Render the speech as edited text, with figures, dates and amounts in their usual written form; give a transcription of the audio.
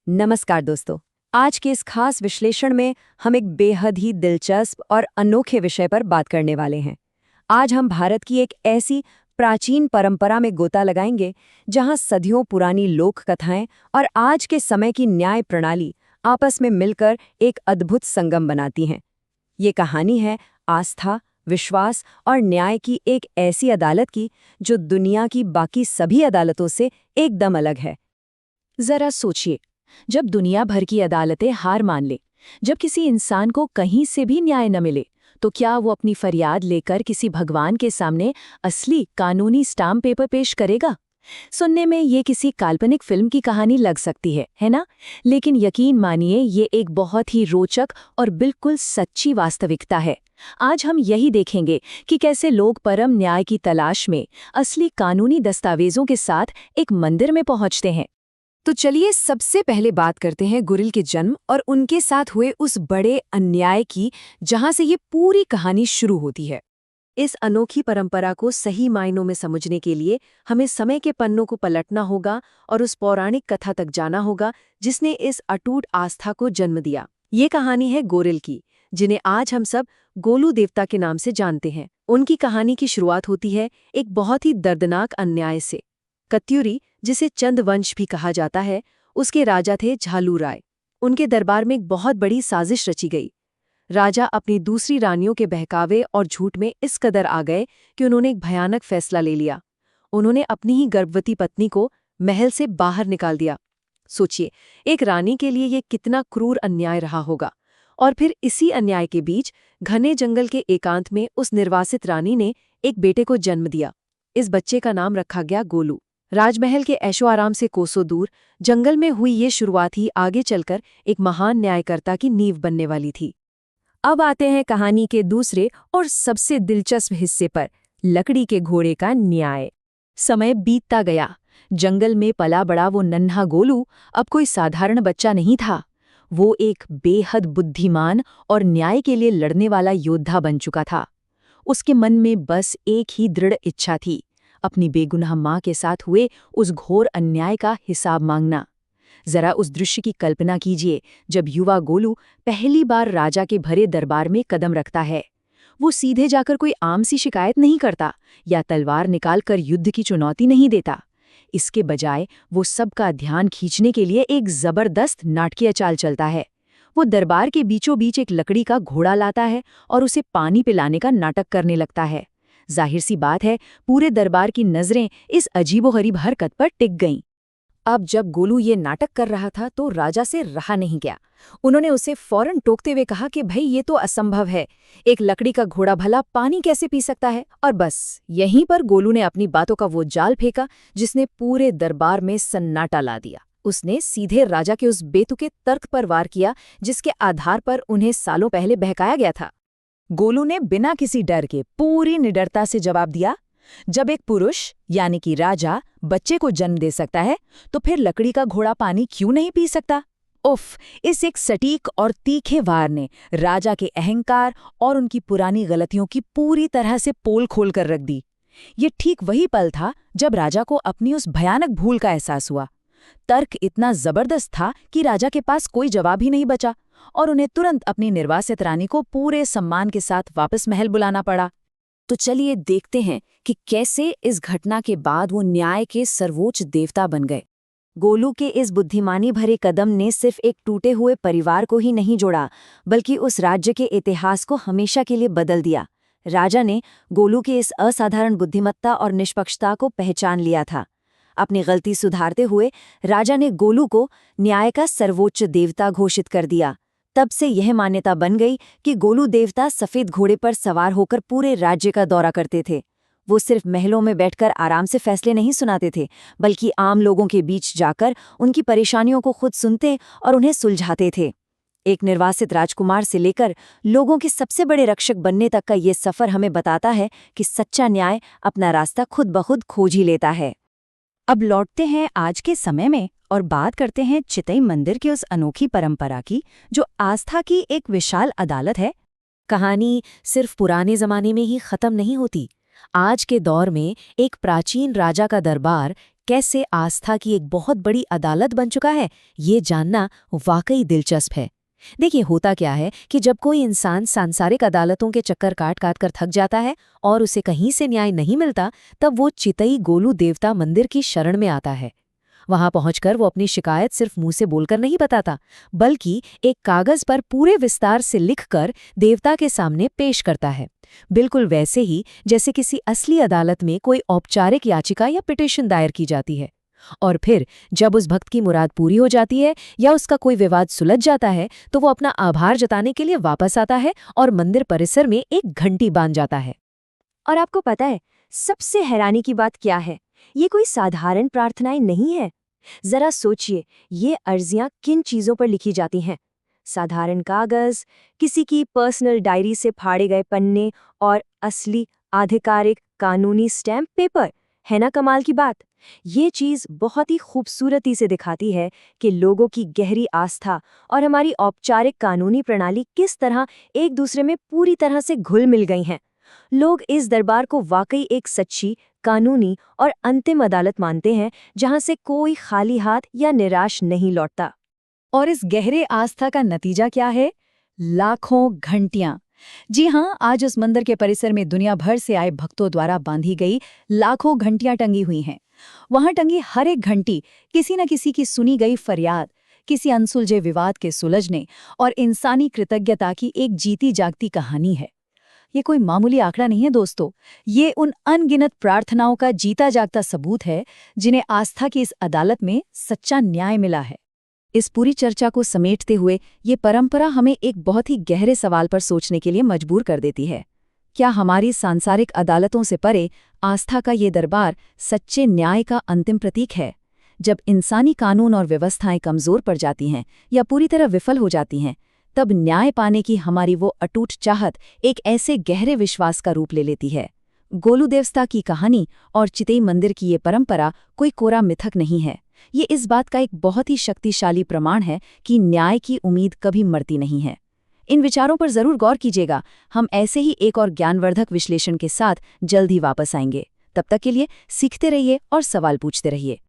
नमस्कार दोस्तों। आज के इस खास विश्लेषण में हम एक बेहद ही दिलचस्प और अनोखे विषय पर बात करने वाले हैं। आज हम भारत की एक ऐसी प्राचीन परंपरा में गोता लगाएंगे जहां सदियों पुरानी लोक कथाएं और आज के समय की न्याय प्रणाली आपस में मिलकर एक अद्भुत संगम बनाती हैं। ये कहानी है आस्था, विश्वास और न्याय की एक ऐसी अदालत की जो दुनिया की बाकी सभी अदालतों से एकदम अलग है। जरा सोचिए, जब दुनिया भर की अदालतें हार मान ले, जब किसी इंसान को कहीं से भी न्याय न मिले, तो क्या वो अपनी फरियाद लेकर किसी भगवान के सामने असली कानूनी स्टाम्प पेपर पेश करेगा? सुनने में ये किसी काल्पनिक फिल्म की कहानी लग सकती है ना? लेकिन यकीन मानिए, ये एक बहुत ही रोचक और बिल्कुल सच्ची वास्तविकता है। आज हम यही देखेंगे कि कैसे लोग परम न्याय की तलाश में असली कानूनी दस्तावेजों के साथ एक मंदिर में पहुंचते हैं। तो चलिए सबसे पहले बात करते हैं गुरिल के जन्म और उनके साथ हुए उस बड़े अन्याय की जहां से ये पूरी कहानी शुरू होती है। इस अनोखी परंपरा को सही मायनों में समझने के लिए हमें समय के पन्नों को पलटना होगा और उस पौराणिक कथा तक जाना होगा जिसने इस अटूट आस्था को जन्म दिया। ये कहानी है गोरिल की, जिन्हें आज हम सब गोलू देवता के नाम से जानते हैं। उनकी कहानी की शुरुआत होती है एक बहुत ही दर्दनाक अन्याय से। कत्यूरी, जिसे चंद वंश भी कहा जाता है, उसके राजा थे झालू राय। उनके दरबार में एक बहुत बड़ी साजिश रची गई। राजा अपनी दूसरी रानियों के बहकावे और झूठ में इस कदर आ गए कि उन्होंने एक भयानक फैसला ले लिया। उन्होंने अपनी ही गर्भवती पत्नी को महल से बाहर निकाल दिया। सोचिए, एक रानी के लिए ये कितना क्रूर अन्याय रहा होगा। और फिर इसी अन्याय के बीच घने जंगल के एकांत में उस निर्वासित रानी ने एक बेटे को जन्म दिया। इस बच्चे का नाम रखा गया गोलू। राजमहल के ऐशो आराम से कोसों दूर जंगल में हुई ये शुरुआत ही आगे चलकर एक महान न्यायकर्ता की नींव बनने वाली थी। अब आते हैं कहानी के दूसरे और सबसे दिलचस्प हिस्से पर, लकड़ी के घोड़े का न्याय। समय बीतता गया। जंगल में पला बड़ा वो नन्हा गोलू अब कोई साधारण बच्चा नहीं था। वो एक बेहद बुद्धिमान और न्याय के लिए लड़ने वाला योद्धा बन चुका था। उसके मन में बस एक ही दृढ़ इच्छा थी, अपनी बेगुनाह माँ के साथ हुए उस घोर अन्याय का हिसाब मांगना। जरा उस दृश्य की कल्पना कीजिए, जब युवा गोलू पहली बार राजा के भरे दरबार में कदम रखता है। वो सीधे जाकर कोई आम सी शिकायत नहीं करता या तलवार निकालकर युद्ध की चुनौती नहीं देता। इसके बजाय वो सबका ध्यान खींचने के लिए एक जबरदस्त नाटकीय चाल चलता है। वो दरबार के बीचों बीच एक लकड़ी का घोड़ा लाता है और उसे पानी पिलाने का नाटक करने लगता है। जाहिर सी बात है, पूरे दरबार की नजरें इस अजीबोगरीब हरकत पर टिक गईं। अब जब गोलू ये नाटक कर रहा था तो राजा से रहा नहीं गया। उन्होंने उसे फौरन टोकते हुए कहा कि भाई, ये तो असंभव है। एक लकड़ी का घोड़ा भला पानी कैसे पी सकता है? और बस यहीं पर गोलू ने अपनी बातों का वो जाल फेंका जिसने पूरे दरबार में सन्नाटा ला दिया। उसने सीधे राजा के उस बेतुके तर्क पर वार किया जिसके आधार पर उन्हें सालों पहले बहकाया गया था। गोलू ने बिना किसी डर के पूरी निडरता से जवाब दिया, जब एक पुरुष यानी कि राजा बच्चे को जन्म दे सकता है, तो फिर लकड़ी का घोड़ा पानी क्यों नहीं पी सकता? उफ! इस एक सटीक और तीखे वार ने राजा के अहंकार और उनकी पुरानी गलतियों की पूरी तरह से पोल खोल कर रख दी। ये ठीक वही पल था जब राजा को अपनी उस भयानक भूल का एहसास हुआ। तर्क इतना जबरदस्त था कि राजा के पास कोई जवाब ही नहीं बचा और उन्हें तुरंत अपनी निर्वासित रानी को पूरे सम्मान के साथ वापस महल बुलाना पड़ा। तो चलिए देखते हैं कि कैसे इस घटना के बाद वो न्याय के सर्वोच्च देवता बन गए। गोलू के इस बुद्धिमानी भरे कदम ने सिर्फ एक टूटे हुए परिवार को ही नहीं जोड़ा, बल्कि उस राज्य के इतिहास को हमेशा के लिए बदल दिया। राजा ने गोलू के इस असाधारण बुद्धिमत्ता और निष्पक्षता को पहचान लिया था। अपनी गलती सुधारते हुए राजा ने गोलू को न्याय का सर्वोच्च देवता घोषित कर दिया। तब से यह मान्यता बन गई कि गोलू देवता सफेद घोड़े पर सवार होकर पूरे राज्य का दौरा करते थे। वो सिर्फ महलों में बैठकर आराम से फैसले नहीं सुनाते थे, बल्कि आम लोगों के बीच जाकर उनकी परेशानियों को खुद सुनते और उन्हें सुलझाते थे। एक निर्वासित राजकुमार से लेकर लोगों के सबसे बड़े रक्षक बनने तक का ये सफर हमें बताता है कि सच्चा न्याय अपना रास्ता खुद ब खुद खोज ही लेता है। अब लौटते हैं आज के समय में और बात करते हैं चितई मंदिर की उस अनोखी परंपरा की, जो आस्था की एक विशाल अदालत है। कहानी सिर्फ पुराने जमाने में ही खत्म नहीं होती। आज के दौर में एक प्राचीन राजा का दरबार कैसे आस्था की एक बहुत बड़ी अदालत बन चुका है, ये जानना वाकई दिलचस्प है। देखिए, होता क्या है कि जब कोई इंसान सांसारिक अदालतों के चक्कर काट काट कर थक जाता है और उसे कहीं से न्याय नहीं मिलता, तब वो चितई गोलू देवता मंदिर की शरण में आता है। वहां पहुंचकर वो अपनी शिकायत सिर्फ मुंह से बोलकर नहीं बताता, बल्कि एक कागज पर पूरे विस्तार से लिखकर देवता के सामने पेश करता है। बिल्कुल वैसे ही जैसे किसी असली अदालत में कोई औपचारिक याचिका या पिटीशन दायर की जाती है। और फिर जब उस भक्त की मुराद पूरी हो जाती है या उसका कोई विवाद सुलझ जाता है, तो वो अपना आभार जताने के लिए वापस आता है और मंदिर परिसर में एक घंटी बांध जाता है। और आपको पता है सबसे हैरानी की बात क्या है? ये कोई साधारण प्रार्थनाएं नहीं है। जरा सोचिए, ये अर्जियां किन चीजों पर लिखी जाती हैं? साधारण कागज, किसी की पर्सनल डायरी से फाड़े गए पन्ने और असली आधिकारिक कानूनी स्टैम्प पेपर। है ना कमाल की बात? ये चीज बहुत ही खूबसूरती से दिखाती है कि लोगों की गहरी आस्था और हमारी औपचारिक कानूनी प्रणाली किस तरह एक दूसरे में पूरी तरह से घुल मिल गई हैं। लोग इस दरबार को वाकई एक सच्ची, कानूनी और अंतिम अदालत मानते हैं, जहां से कोई खाली हाथ या निराश नहीं लौटता। और इस गहरे आस्था का नतीजा क्या है? लाखों घंटियां। जी हाँ, आज उस मंदिर के परिसर में दुनिया भर से आए भक्तों द्वारा बांधी गई लाखों घंटियां टंगी हुई हैं। वहां टंगी हर एक घंटी किसी न किसी की सुनी गई फरियाद, किसी अनसुलझे विवाद के सुलझने और इंसानी कृतज्ञता की एक जीती जागती कहानी है। ये कोई मामूली आंकड़ा नहीं है दोस्तों, ये उन अनगिनत प्रार्थनाओं का जीता जागता सबूत है जिन्हें आस्था की इस अदालत में सच्चा न्याय मिला है। इस पूरी चर्चा को समेटते हुए ये परंपरा हमें एक बहुत ही गहरे सवाल पर सोचने के लिए मजबूर कर देती है। क्या हमारी सांसारिक अदालतों से परे आस्था का ये दरबार सच्चे न्याय का अंतिम प्रतीक है? जब इंसानी कानून और व्यवस्थाएं कमजोर पड़ जाती हैं या पूरी तरह विफल हो जाती हैं, तब न्याय पाने की हमारी वो अटूट चाहत एक ऐसे गहरे विश्वास का रूप ले लेती है। गोलू देवता की कहानी और चितई मंदिर की ये परंपरा कोई कोरा मिथक नहीं है। ये इस बात का एक बहुत ही शक्तिशाली प्रमाण है कि न्याय की उम्मीद कभी मरती नहीं है। इन विचारों पर जरूर गौर कीजिएगा। हम ऐसे ही एक और ज्ञानवर्धक विश्लेषण के साथ जल्द ही वापस आएंगे। तब तक के लिए सीखते रहिए और सवाल पूछते रहिए।